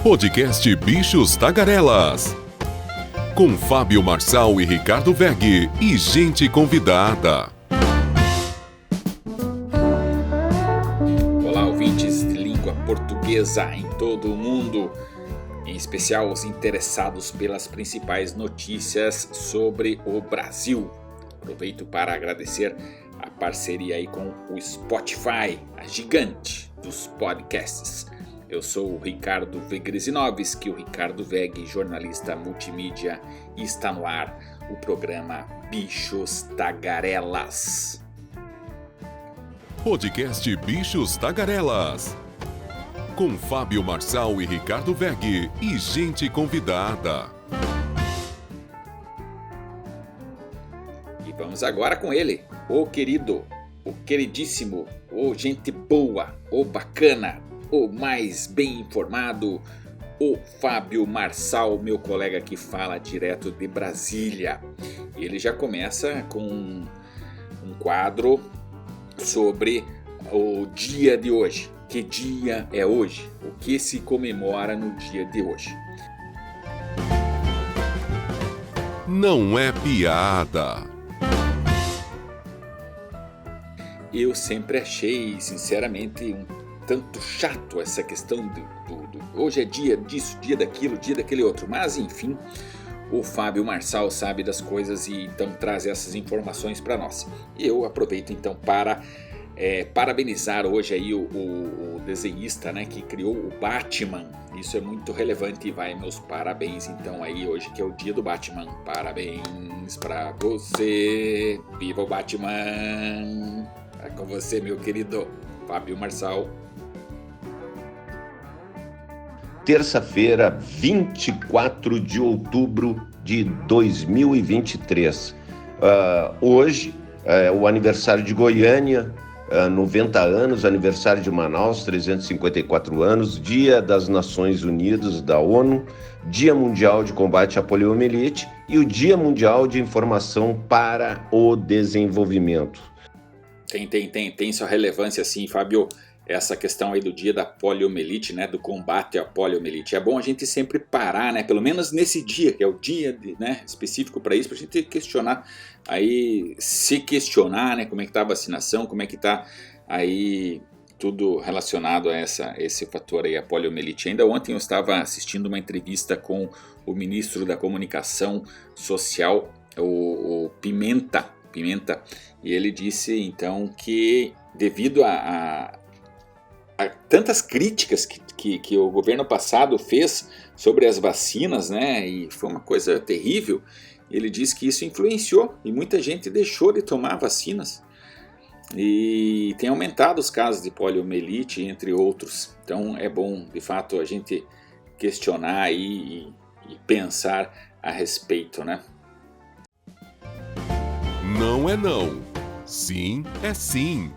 Podcast Bichos Tagarelas. Com Fábio Marçal e Ricardo Weg e gente convidada. Olá, ouvintes de língua portuguesa em todo o mundo, em especial os interessados pelas principais notícias sobre o Brasil. Aproveito para agradecer a parceria aí com o Spotify, a gigante dos podcasts. Eu sou o Ricardo Vegrezinovski, o Ricardo Weg, jornalista multimídia, e está no ar o programa Bichos Tagarelas. Podcast Bichos Tagarelas. Com Fábio Marçal e Ricardo Weg e gente convidada. E vamos agora com ele, o querido, o queridíssimo, o gente boa, o bacana, o mais bem informado, o Fábio Marçal, meu colega que fala direto de Brasília. Ele já começa com um quadro sobre o dia de hoje. Que dia é hoje? O que se comemora no dia de hoje? Não é piada. Eu sempre achei, sinceramente, um tanto chato essa questão do hoje é dia disso, dia daquilo, dia daquele outro. Mas enfim, o Fábio Marçal sabe das coisas e então traz essas informações para nós. E eu aproveito então para parabenizar hoje aí o desenhista, né, que criou o Batman. Isso é muito relevante e vai meus parabéns então aí hoje que é o dia do Batman. Parabéns para você, viva o Batman! É com você, meu querido Fábio Marçal. Terça-feira, 24 de outubro de 2023. Hoje é o aniversário de Goiânia, 90 anos, aniversário de Manaus, 354 anos, Dia das Nações Unidas, da ONU, Dia Mundial de Combate à Poliomielite e o Dia Mundial de Informação para o Desenvolvimento. Tem sua relevância sim, Fábio, essa questão aí do dia da poliomielite, né, do combate à poliomielite. É bom a gente sempre parar, né, pelo menos nesse dia, que é o dia né, específico para isso, para a gente questionar, aí se questionar, né, como é que está a vacinação, como é que está aí tudo relacionado a esse fator aí, a poliomielite. Ainda ontem eu estava assistindo uma entrevista com o ministro da Comunicação Social, o Pimenta, e ele disse então que devido a tantas críticas que o governo passado fez sobre as vacinas, né, e foi uma coisa terrível, ele disse que isso influenciou e muita gente deixou de tomar vacinas e tem aumentado os casos de poliomielite, entre outros. Então é bom, de fato, a gente questionar e pensar a respeito, né? Não é não. Sim é sim.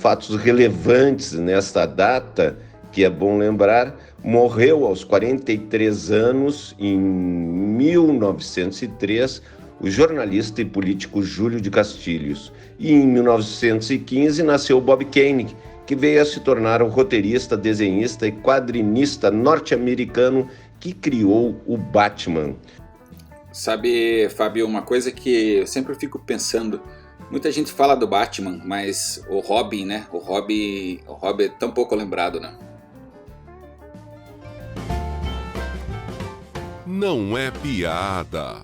Fatos relevantes nesta data, que é bom lembrar, morreu aos 43 anos, em 1903, o jornalista e político Júlio de Castilhos. E em 1915 nasceu Bob Kane, que veio a se tornar o roteirista, desenhista e quadrinista norte-americano que criou o Batman. Sabe, Fábio, uma coisa que eu sempre fico pensando, muita gente fala do Batman, mas o Robin, né? O Robin é tão pouco lembrado, né? Não é piada.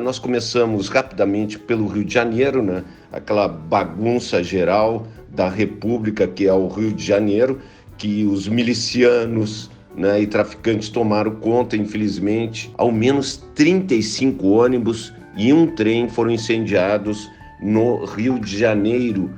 Nós começamos rapidamente pelo Rio de Janeiro, né? Aquela bagunça geral da República que é o Rio de Janeiro, que os milicianos, né, e traficantes tomaram conta, infelizmente. Ao menos 35 ônibus e um trem foram incendiados no Rio de Janeiro.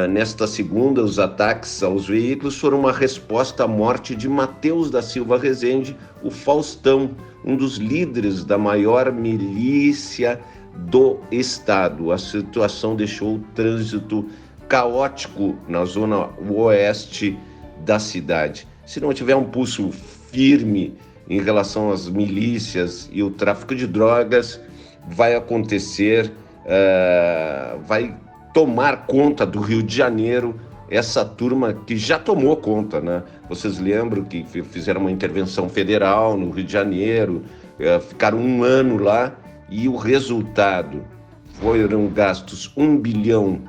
Nesta segunda, os ataques aos veículos foram uma resposta à morte de Matheus da Silva Rezende, o Faustão, um dos líderes da maior milícia do estado. A situação deixou o trânsito caótico na zona oeste da cidade. Se não tiver um pulso firme em relação às milícias e o tráfico de drogas, vai acontecer, vai tomar conta do Rio de Janeiro, essa turma que já tomou conta, né? Vocês lembram que fizeram uma intervenção federal no Rio de Janeiro, ficaram 1 ano lá e o resultado foram gastos R$1,5 bilhão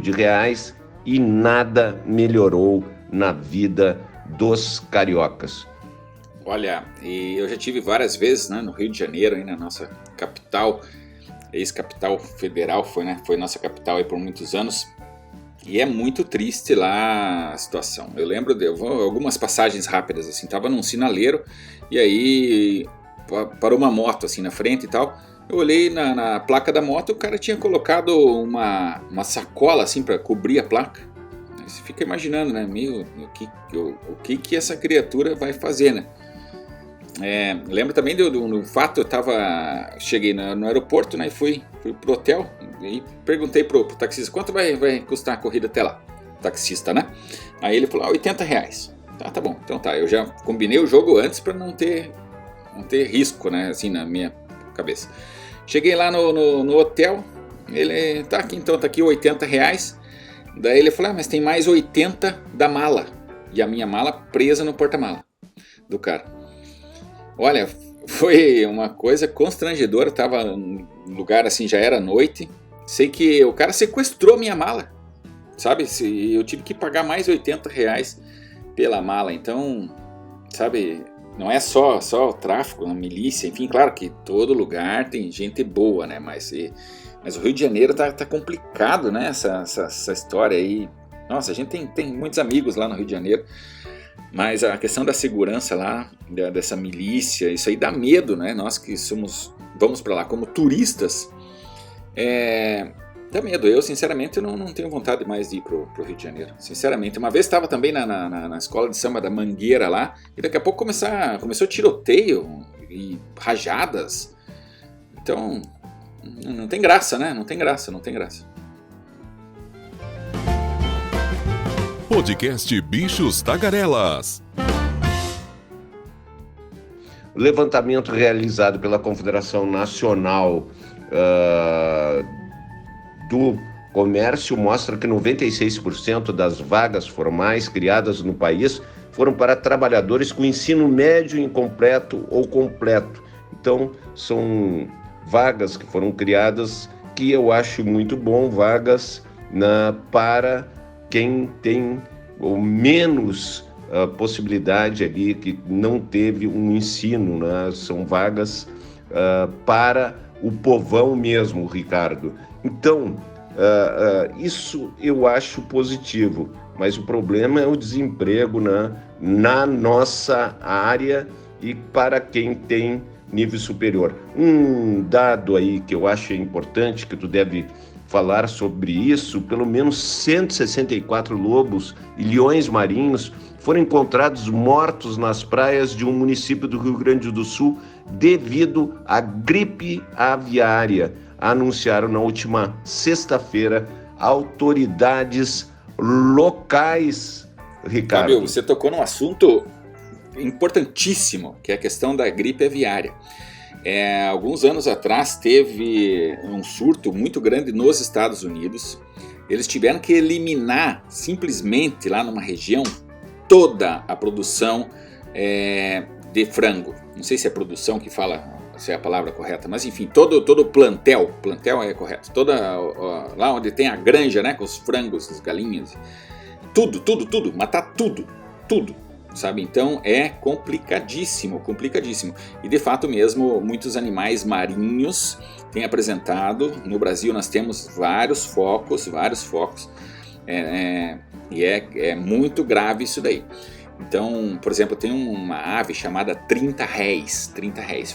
de reais e nada melhorou na vida dos cariocas. Olha, e eu já tive várias vezes, né, no Rio de Janeiro, aí na nossa capital, ex-capital federal, foi nossa capital aí por muitos anos, e é muito triste lá a situação. Eu lembro de algumas passagens rápidas, assim, tava num sinaleiro, e aí parou uma moto assim na frente e tal. Eu olhei na placa da moto, o cara tinha colocado uma sacola assim para cobrir a placa. Aí você fica imaginando, né? O que essa criatura vai fazer, né? Lembro também do fato, cheguei no aeroporto, né, e fui pro hotel e perguntei pro taxista quanto vai custar a corrida até lá, taxista, né? Aí ele falou, R$80. Tá bom, então tá, eu já combinei o jogo antes para não ter risco, né, assim, na minha cabeça. Cheguei lá no hotel, ele, tá aqui R$80, daí ele falou, mas tem mais 80 da mala, e a minha mala presa no porta-mala do cara. Olha, foi uma coisa constrangedora, tava num lugar assim, já era noite, sei que o cara sequestrou minha mala, sabe, eu tive que pagar mais R$80 pela mala, então, sabe, não é só o tráfico, a milícia, enfim, claro que todo lugar tem gente boa, né, mas o Rio de Janeiro tá complicado, né, essa história aí, nossa, a gente tem muitos amigos lá no Rio de Janeiro, mas a questão da segurança lá, dessa milícia, isso aí dá medo, né? Nós que vamos para lá como turistas, dá medo. Eu, sinceramente, não tenho vontade mais de ir pro Rio de Janeiro. Sinceramente, uma vez estava também na escola de samba da Mangueira lá, e daqui a pouco começou tiroteio e rajadas. Então, não tem graça, né? Não tem graça. Podcast Bichos Tagarelas. O levantamento realizado pela Confederação Nacional do Comércio mostra que 96% das vagas formais criadas no país foram para trabalhadores com ensino médio incompleto ou completo. Então, são vagas que foram criadas que eu acho muito bom, vagas para quem tem ou menos possibilidade ali, que não teve um ensino, né? São vagas para o povão mesmo, Ricardo. Então, isso eu acho positivo, mas o problema é o desemprego na nossa área e para quem tem nível superior. Um dado aí que eu acho importante, que tu deve falar sobre isso, pelo menos 164 lobos e leões marinhos foram encontrados mortos nas praias de um município do Rio Grande do Sul devido à gripe aviária, anunciaram na última sexta-feira autoridades locais. Ricardo, Fábio, você tocou num assunto importantíssimo, que é a questão da gripe aviária. Alguns anos atrás teve um surto muito grande nos Estados Unidos. Eles tiveram que eliminar simplesmente lá numa região toda a produção de frango. Não sei se é produção que fala, se é a palavra correta, mas enfim, todo o plantel é correto, lá onde tem a granja, né, com os frangos, as galinhas, tudo, matar tudo. Sabe? Então é complicadíssimo. E de fato mesmo, muitos animais marinhos têm apresentado. No Brasil nós temos vários focos. E é muito grave isso daí. Então, por exemplo, tem uma ave chamada 30 réis.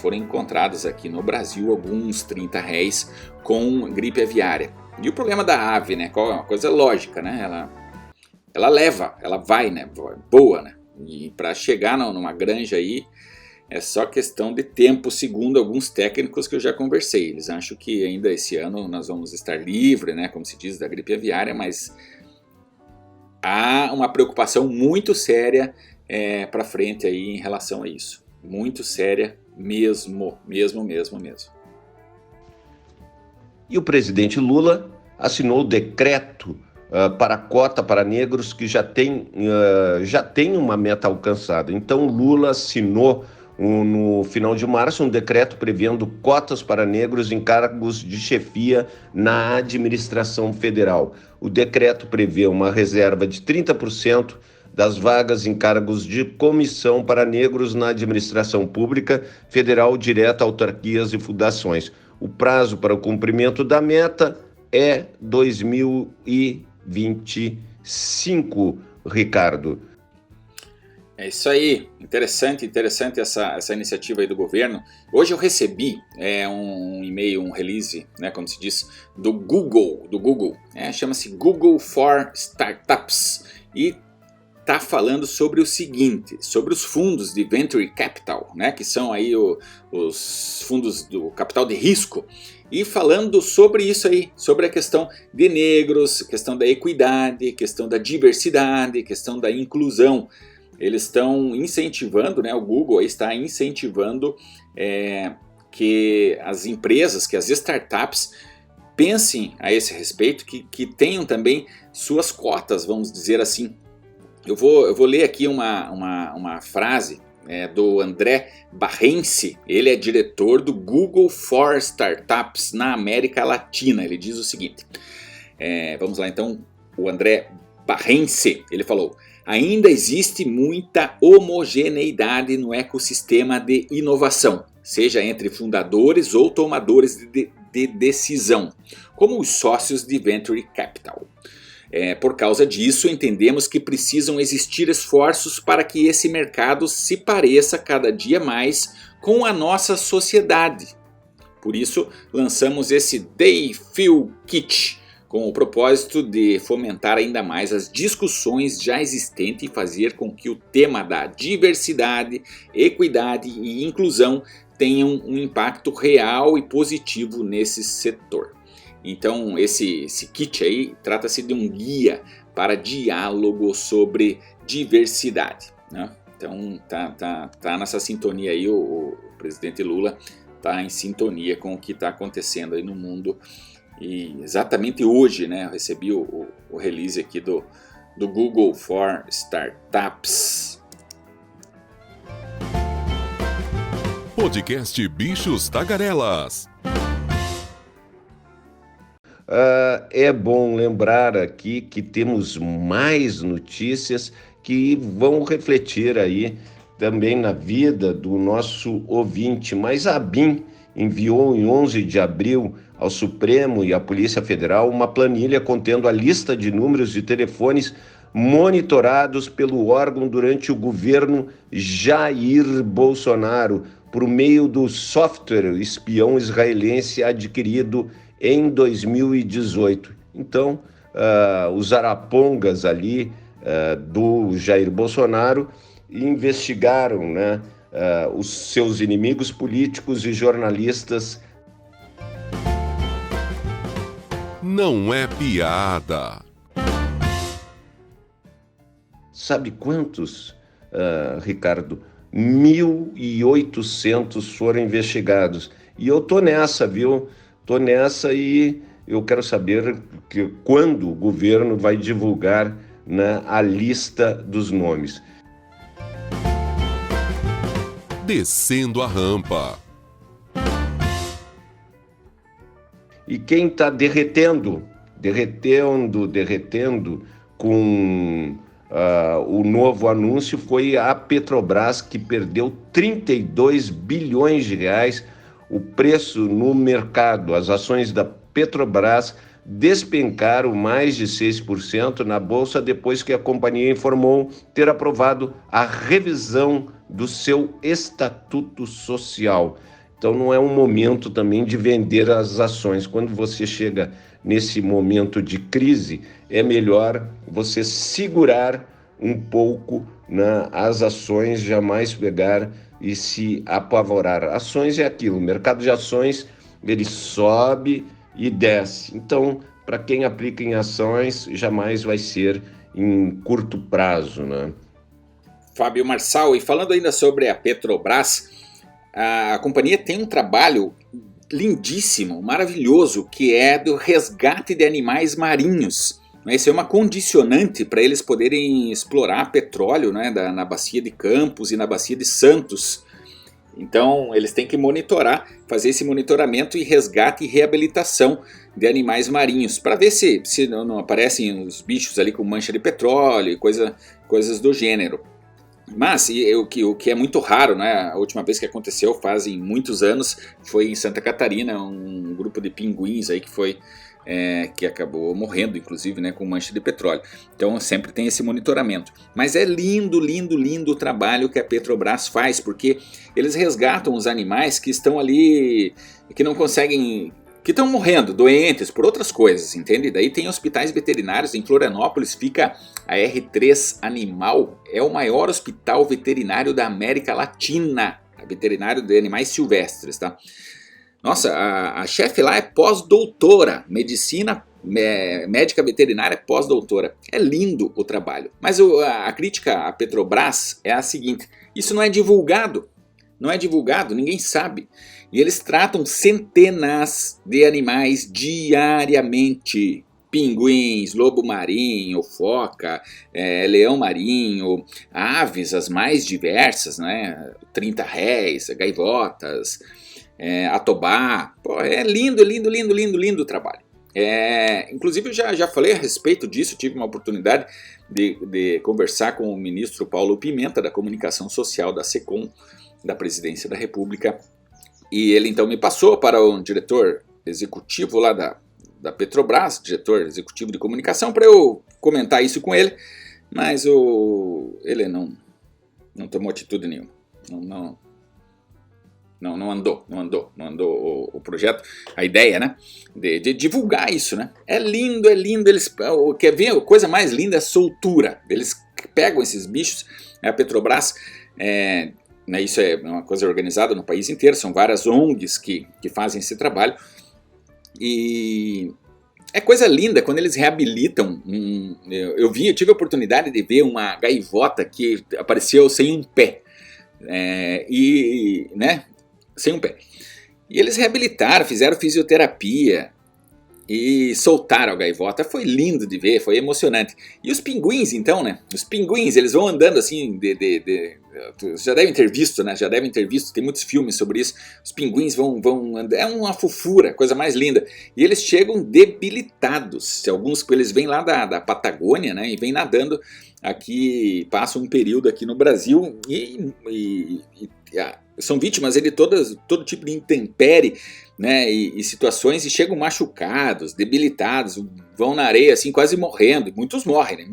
Foram encontrados aqui no Brasil alguns 30 réis com gripe aviária. E o problema da ave, né? Qual é uma coisa lógica, né? Ela vai, né? Boa, né? E para chegar numa granja aí é só questão de tempo, segundo alguns técnicos que eu já conversei. Eles acham que ainda esse ano nós vamos estar livres, né, como se diz, da gripe aviária, mas há uma preocupação muito séria para frente aí em relação a isso. Muito séria mesmo. E o presidente Lula assinou o decreto para a cota para negros, que já tem uma meta alcançada. Então, Lula assinou no final de março um decreto prevendo cotas para negros em cargos de chefia na administração federal. O decreto prevê uma reserva de 30% das vagas em cargos de comissão para negros na administração pública federal direta, autarquias e fundações. O prazo para o cumprimento da meta é 2025, Ricardo. É isso aí, interessante essa iniciativa aí do governo. Hoje eu recebi um e-mail, um release, né, como se diz, do Google, chama-se Google for Startups, e está falando sobre o seguinte, sobre os fundos de Venture Capital, né, que são aí os fundos do capital de risco, e falando sobre isso aí, sobre a questão de negros, questão da equidade, questão da diversidade, questão da inclusão. Eles estão incentivando, né, o Google está incentivando que as empresas, que as startups pensem a esse respeito, que tenham também suas cotas, vamos dizer assim. Eu vou ler aqui uma frase do André Barrense. Ele é diretor do Google for Startups na América Latina. Ele diz o seguinte, vamos lá então, o André Barrense, ele falou: ainda existe muita homogeneidade no ecossistema de inovação, seja entre fundadores ou tomadores de decisão, como os sócios de Venture Capital. Por causa disso, entendemos que precisam existir esforços para que esse mercado se pareça cada dia mais com a nossa sociedade. Por isso, lançamos esse Day Feel Kit, com o propósito de fomentar ainda mais as discussões já existentes e fazer com que o tema da diversidade, equidade e inclusão tenham um impacto real e positivo nesse setor. Então esse kit aí trata-se de um guia para diálogo sobre diversidade, né? Então tá nessa sintonia aí, o presidente Lula está em sintonia com o que está acontecendo aí no mundo. E exatamente hoje, né, eu recebi o release aqui do Google for Startups. Podcast Bichos Tagarelas. É bom lembrar aqui que temos mais notícias que vão refletir aí também na vida do nosso ouvinte, mas a ABIN enviou em 11 de abril ao Supremo e à Polícia Federal uma planilha contendo a lista de números de telefones monitorados pelo órgão durante o governo Jair Bolsonaro, por meio do software espião israelense adquirido em 2018. Então, os arapongas ali do Jair Bolsonaro investigaram, né, os seus inimigos políticos e jornalistas. Não é piada. Sabe quantos, Ricardo? 1.800 foram investigados. E eu tô nessa, viu? Tô nessa e eu quero saber quando o governo vai divulgar, né, a lista dos nomes. Descendo a rampa. E quem está derretendo com o novo anúncio foi a Petrobras, que perdeu 32 bilhões de reais o preço no mercado. As ações da Petrobras despencaram mais de 6% na bolsa depois que a companhia informou ter aprovado a revisão do seu estatuto social. Então não é um momento também de vender as ações. Quando você chega nesse momento de crise, é melhor você segurar um pouco, né, as ações, jamais pegar e se apavorar. Ações é aquilo, o mercado de ações, ele sobe e desce. Então, para quem aplica em ações, jamais vai ser em curto prazo, né? Fábio Marçal, e falando ainda sobre a Petrobras, a companhia tem um trabalho lindíssimo, maravilhoso, que é do resgate de animais marinhos. Isso é uma condicionante para eles poderem explorar petróleo, né, na bacia de Campos e na bacia de Santos. Então eles têm que monitorar, fazer esse monitoramento e resgate e reabilitação de animais marinhos, para ver se não aparecem os bichos ali com mancha de petróleo e coisas do gênero. Mas o que é muito raro, né? A última vez que aconteceu, fazem muitos anos, foi em Santa Catarina, um grupo de pinguins aí que acabou morrendo, inclusive, né, com mancha de petróleo. Então sempre tem esse monitoramento. Mas é lindo, lindo, lindo o trabalho que a Petrobras faz, porque eles resgatam os animais que estão ali, que não conseguem, que estão morrendo, doentes, por outras coisas, entende? Daí tem hospitais veterinários, em Florianópolis fica a R3 Animal, é o maior hospital veterinário da América Latina, veterinário de animais silvestres, tá? Nossa, a chefe lá é pós-doutora, médica veterinária pós-doutora. É lindo o trabalho. Mas a crítica à Petrobras é a seguinte: isso não é divulgado, ninguém sabe. E eles tratam centenas de animais diariamente. Pinguins, lobo marinho, foca, leão marinho, aves as mais diversas, né? 30 réis, gaivotas, atobá. Pô, é lindo, lindo, lindo, lindo, lindo o trabalho. Inclusive eu já falei a respeito disso, tive uma oportunidade de conversar com o ministro Paulo Pimenta, da Comunicação Social da SECOM, da Presidência da República, e ele então me passou para um diretor executivo lá da Petrobras, diretor executivo de comunicação, para eu comentar isso com ele, mas ele não tomou atitude nenhuma, não andou o projeto, a ideia, né, de divulgar isso, né? É lindo, eles, quer ver a coisa mais linda é a soltura, eles pegam esses bichos, a Petrobras, né, isso é uma coisa organizada no país inteiro, são várias ONGs que fazem esse trabalho, e é coisa linda quando eles reabilitam. Eu tive a oportunidade de ver uma gaivota que apareceu sem um pé, né, sem um pé, e eles reabilitaram, fizeram fisioterapia e soltaram a gaivota. Foi lindo de ver, foi emocionante. E os pinguins, então, né? Os pinguins, eles vão andando assim, já devem ter visto, né? Tem muitos filmes sobre isso. Os pinguins vão andando, é uma fofura, coisa mais linda. E eles chegam debilitados. Alguns eles vêm lá da Patagônia, né? E vêm nadando aqui, passam um período aqui no Brasil e são vítimas de todo tipo de intempérie, né, e situações, e chegam machucados, debilitados, vão na areia assim quase morrendo. Muitos morrem, né?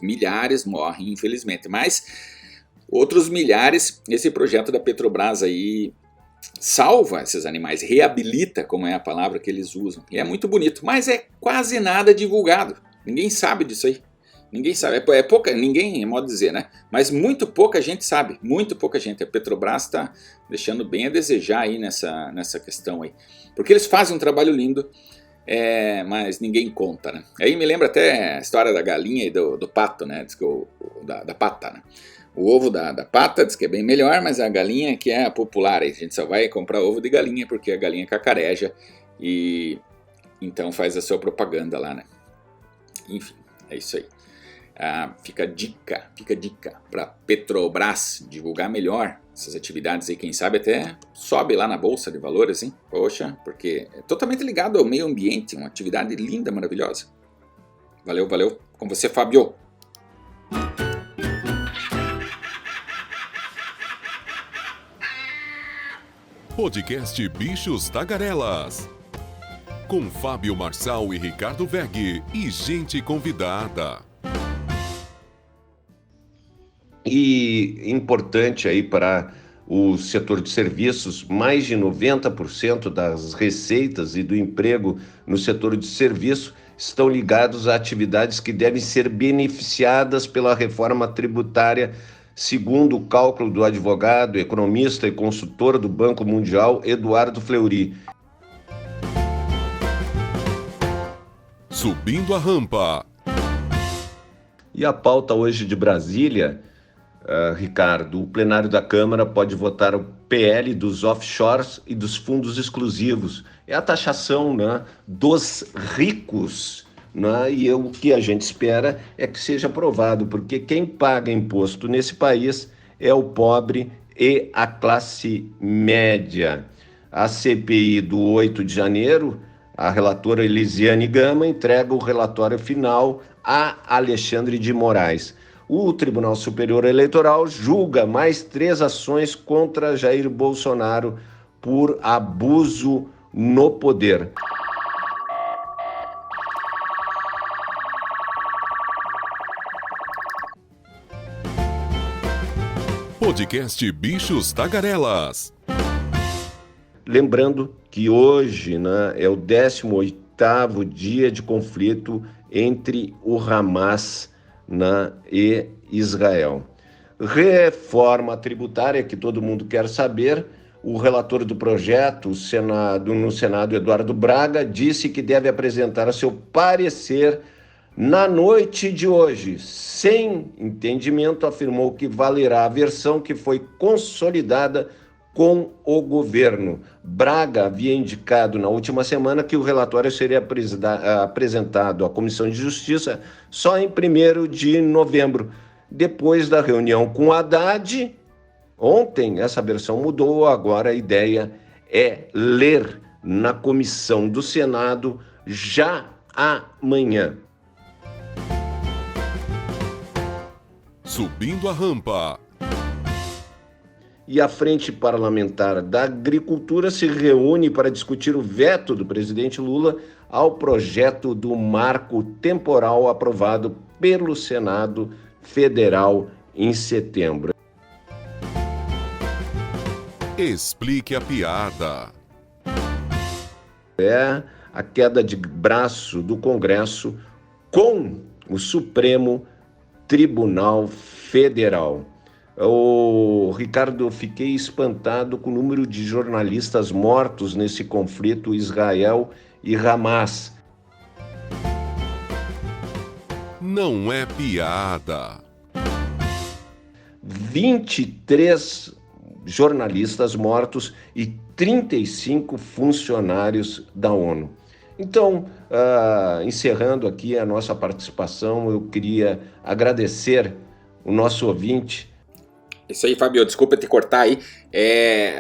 Milhares morrem, infelizmente, mas outros milhares, esse projeto da Petrobras aí salva esses animais, reabilita, como é a palavra que eles usam, e é muito bonito, mas é quase nada divulgado, ninguém sabe disso aí. Ninguém sabe, é pouca, ninguém, é modo de dizer, né? Mas muito pouca gente sabe, muito pouca gente. A Petrobras está deixando bem a desejar aí nessa questão aí. Porque eles fazem um trabalho lindo, mas ninguém conta, né? Aí me lembra até a história da galinha e do pato, né? Diz que da pata, né? O ovo da pata diz que é bem melhor, mas a galinha que é a popular. A gente só vai comprar ovo de galinha porque a galinha cacareja e então faz a sua propaganda lá, né? Enfim, é isso aí. Fica a dica para Petrobras divulgar melhor essas atividades aí, quem sabe até sobe lá na Bolsa de Valores, hein? Poxa, porque é totalmente ligado ao meio ambiente, uma atividade linda, maravilhosa. Valeu, com você, Fábio. Podcast Bichos Tagarelas, com Fábio Marçal e Ricardo Weg e gente convidada. E importante aí para o setor de serviços, mais de 90% das receitas e do emprego no setor de serviço estão ligados a atividades que devem ser beneficiadas pela reforma tributária, segundo o cálculo do advogado, economista e consultor do Banco Mundial, Eduardo Fleury. Subindo a rampa. E a pauta hoje de Brasília Ricardo, o plenário da Câmara pode votar o PL dos offshores e dos fundos exclusivos. É a taxação, né, dos ricos, né, e o que a gente espera é que seja aprovado, porque quem paga imposto nesse país é o pobre e a classe média. A CPI do 8 de janeiro, a relatora Elisiane Gama entrega o relatório final a Alexandre de Moraes. O Tribunal Superior Eleitoral julga mais 3 ações contra Jair Bolsonaro por abuso no poder. Podcast Bichos Tagarelas. Lembrando que hoje, né, é o 18º dia de conflito entre o Hamas, né, e Israel. Reforma tributária, que todo mundo quer saber. O relator do projeto no Senado, Eduardo Braga, disse que deve apresentar seu parecer na noite de hoje. Sem entendimento, afirmou que valerá a versão que foi consolidada com o governo. Braga havia indicado na última semana que o relatório seria apresentado à Comissão de Justiça só em 1º de novembro. Depois da reunião com Haddad, ontem essa versão mudou, agora a ideia é ler na comissão do Senado já amanhã. Subindo a rampa. E a Frente Parlamentar da Agricultura se reúne para discutir o veto do presidente Lula ao projeto do marco temporal aprovado pelo Senado Federal em setembro. Explique a piada. É a queda de braço do Congresso com o Supremo Tribunal Federal. Ricardo, eu fiquei espantado com o número de jornalistas mortos nesse conflito Israel e Hamas. Não é piada. 23 jornalistas mortos e 35 funcionários da ONU. Então, encerrando aqui a nossa participação, eu queria agradecer o nosso ouvinte. Isso aí, Fábio, desculpa te cortar aí.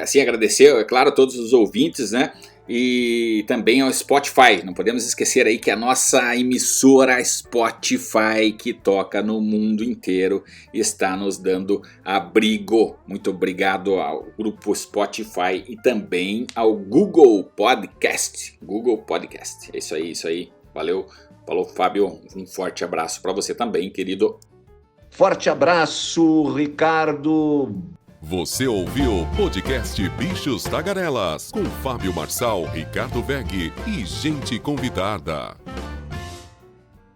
Assim, agradecer, é claro, a todos os ouvintes, né? E também ao Spotify. Não podemos esquecer aí que a nossa emissora Spotify, que toca no mundo inteiro, está nos dando abrigo. Muito obrigado ao grupo Spotify e também ao Google Podcast. Google Podcast. É isso aí. Valeu. Falou, Fábio. Um forte abraço para você também, querido. Forte abraço, Ricardo. Você ouviu o podcast Bichos Tagarelas com Fábio Marçal, Ricardo Weg e gente convidada.